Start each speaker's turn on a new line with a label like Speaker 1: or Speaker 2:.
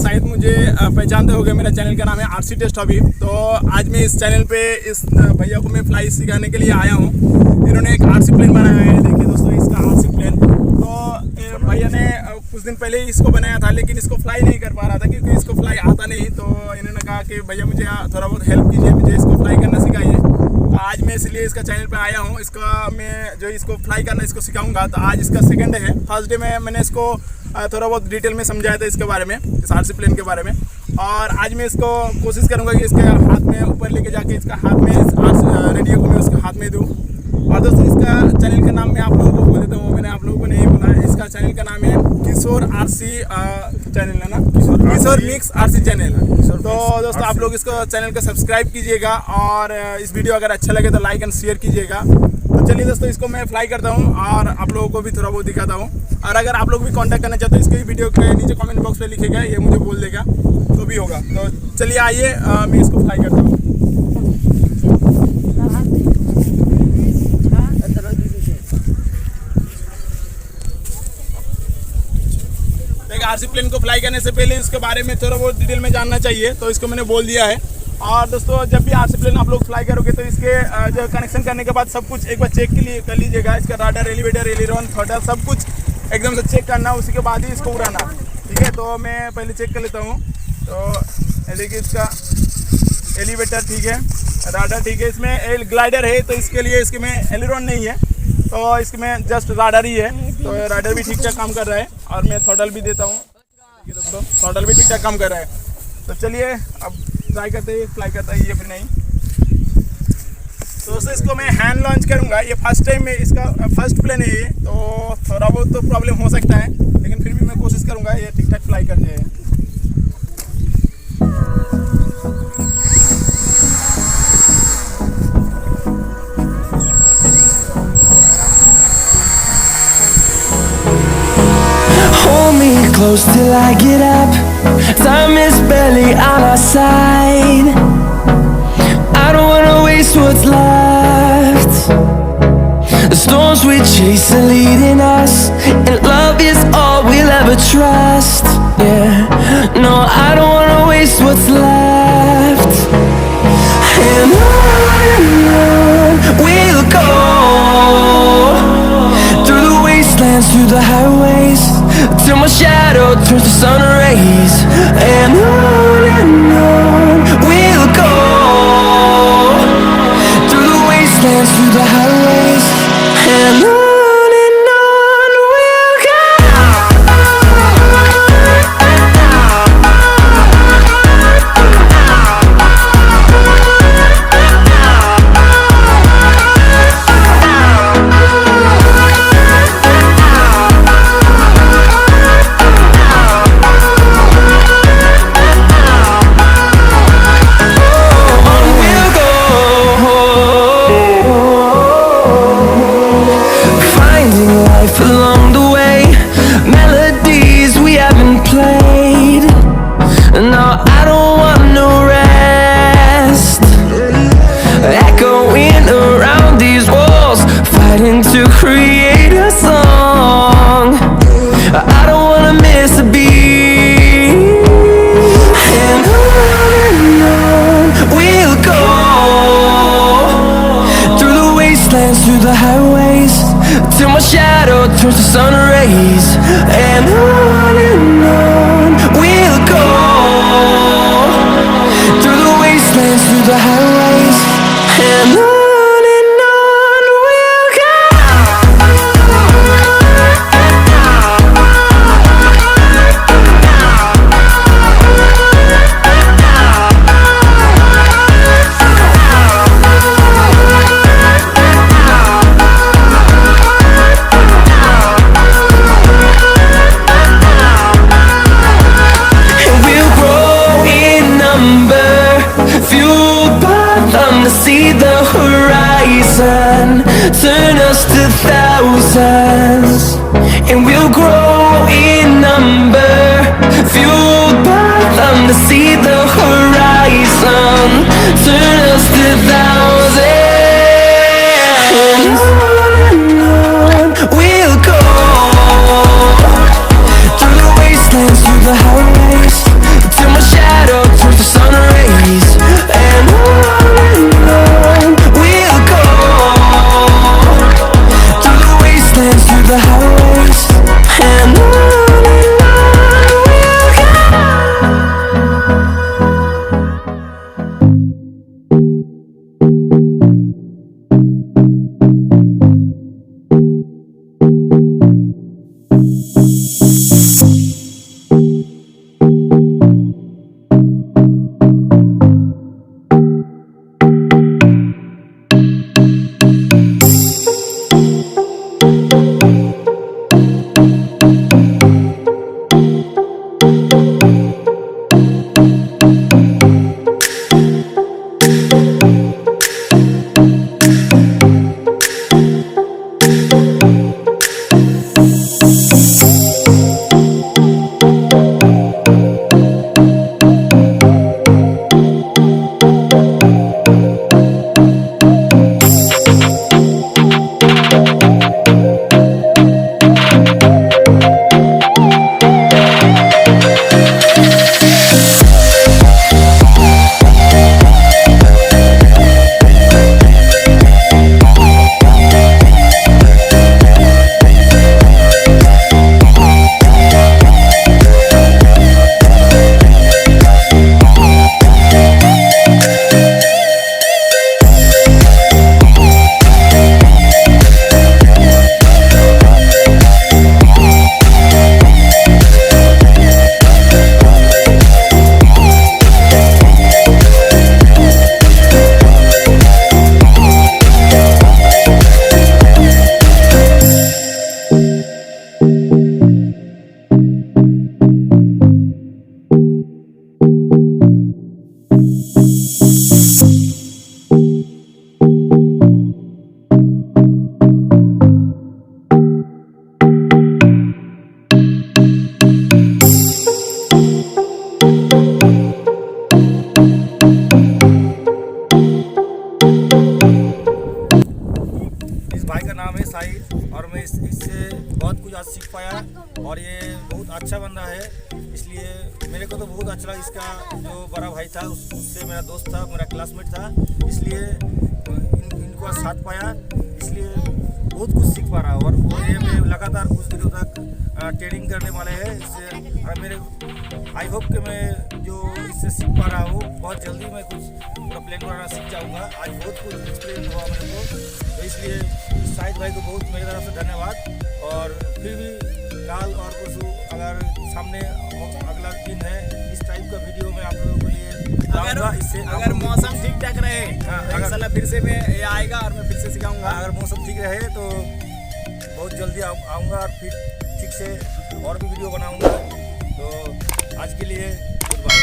Speaker 1: शायद मुझे पहचानते होंगे, मेरा चैनल का नाम है आरसी टेस्ट हॉबी। तो आज मैं इस चैनल पे इस भैया को मैं फ्लाई सिखाने के लिए आया हूँ। इन्होंने एक आरसी प्लेन बनाया है, देखिए दोस्तों इसका आरसी प्लेन। तो भैया ने कुछ दिन पहले इसको बनाया था, लेकिन इसको फ्लाई नहीं कर पा रहा था क्योंकि इसको फ्लाई आता नहीं। तो इन्होंने कहा कि भैया मुझे थोड़ा बहुत हेल्प कीजिए, मुझे इसको फ्लाई करना सिखाइए। तो आज मैं इसलिए इसका चैनल पे आया हूँ। इसका मैं जो इसको फ्लाई करना इसको सिखाऊंगा। तो आज इसका सेकंड डे है। फर्स्ट डे में मैंने इसको थोड़ा बहुत डिटेल में समझाया था इसके बारे में, इस आरसी प्लेन के बारे में। और आज मैं इसको कोशिश करूँगा कि इसके हाथ में ऊपर लेके जाके इसका हाथ में इस रेडियो को मैं उसके हाथ में दूँ। और दोस्तों इसका चैनल का नाम मैं आप लोगों को बोल देता हूँ, मैंने आप लोगों को नहीं बोला है। इसका चैनल का नाम है किशोर आरसी चैनल है ना, किशोर मिक्स आरसी चैनल। तो दोस्तों आप लोग इसको चैनल को सब्सक्राइब कीजिएगा और इस वीडियो अगर अच्छा लगे तो लाइक एंड शेयर कीजिएगा। तो चलिए दोस्तों इसको मैं फ्लाई करता हूँ और आप लोगों को भी थोड़ा बहुत दिखाता हूँ। और अगर आप लोग भी कांटेक्ट करना चाहते हो इसके वीडियो के नीचे कमेंट बॉक्स में लिखेगा, ये मुझे बोल देगा तो भी होगा। तो चलिए आइए मैं इसको फ्लाई करता हूँ। आरसी प्लेन को फ्लाई करने से पहले इसके बारे में थोड़ा बहुत डिटेल में जानना चाहिए, तो इसको मैंने बोल दिया है। और दोस्तों जब भी आरसी प्लेन आप लोग फ्लाई करोगे तो इसके जो कनेक्शन करने के बाद सब कुछ एक बार चेक के लिए कर लीजिएगा। इसका राडार, एलिवेटर, एलिरॉन, थ्रॉटल सब कुछ एकदम से चेक करना, उसी के बाद ही इसको उड़ाना, ठीक है। तो मैं पहले चेक कर लेता हूँ। तो देखिए इसका एलिवेटर ठीक है, राडार ठीक है, इसमें ग्लाइडर है तो इसके लिए इसके में एलिरॉन नहीं है, तो इसमें जस्ट राडार ही है। तो राडार भी ठीक ठाक काम कर रहा है। और मैं थ्रॉटल भी देता हूँ दोस्तों, थ्रॉटल भी ठीक ठाक काम कर रहा है। तो चलिए अब ट्राई करते हैं फ्लाई करता है ये फिर नहीं। तो दोस्तों इसको मैं हैंड लॉन्च करूँगा। ये फर्स्ट टाइम में इसका फर्स्ट प्लेन है ये, तो थोड़ा बहुत तो प्रॉब्लम हो सकता है, लेकिन फिर भी मैं कोशिश करूँगा ये ठीक ठाक फ्लाई कर जाए।
Speaker 2: Close till I get up. Time is barely on our side. I don't wanna waste what's left. The storms we chase are leading us, and love is all we'll ever trust. Yeah, no, I don't wanna waste what's left. And on we'll go, through the wastelands, through the highways, till my shadow turns to sun rays. And on we'll go, through the wastelands, through the highways. And on we'll go. Along the way, melodies we haven't played. No, I don't want no rest. Echoing around these walls, fighting to create a song. I don't wanna miss a beat. And on we'll go, through the wastelands, through the highways, till my shadow turns to sun rays. And on we'll go, through the wastelands, through the highways. And on we'll go.
Speaker 3: और मैं इससे बहुत कुछ आज सीख पाया और ये बहुत अच्छा बंदा है। इसलिए मेरे को तो बहुत अच्छा लगा। इसका जो बड़ा भाई था उससे मेरा दोस्त था, मेरा क्लासमेट था, इसलिए इनको साथ पाया, इसलिए बहुत कुछ सीख पा रहा हूँ। और ये मैं लगातार कुछ दिनों तक ट्रेनिंग करने वाले हैं इससे। और मेरे आई होप कि मैं जो इससे सीख पा रहा हूँ बहुत जल्दी मैं कुछ पूरा प्लान बनाना सीख जाऊँगा। आज बहुत कुछ एक्सपीरियंस हुआ मेरे को, तो इसलिए शाहिद भाई को बहुत मेरी तरफ से धन्यवाद। और फिर भी कल और परसों अगर सामने अगला दिन है इस टाइप का वीडियो मैं आप लोगों के लिए लाऊंगा। इससे
Speaker 1: अगर मौसम ठीक ठाक रहे
Speaker 3: अगर
Speaker 1: इंशाल्लाह फिर से मैं ये आएगा और मैं फिर से सिखाऊंगा।
Speaker 3: अगर मौसम ठीक रहे तो बहुत जल्दी आऊँगा और फिर ठीक से और भी वीडियो बनाऊँगा। तो आज के लिए गुड बाय।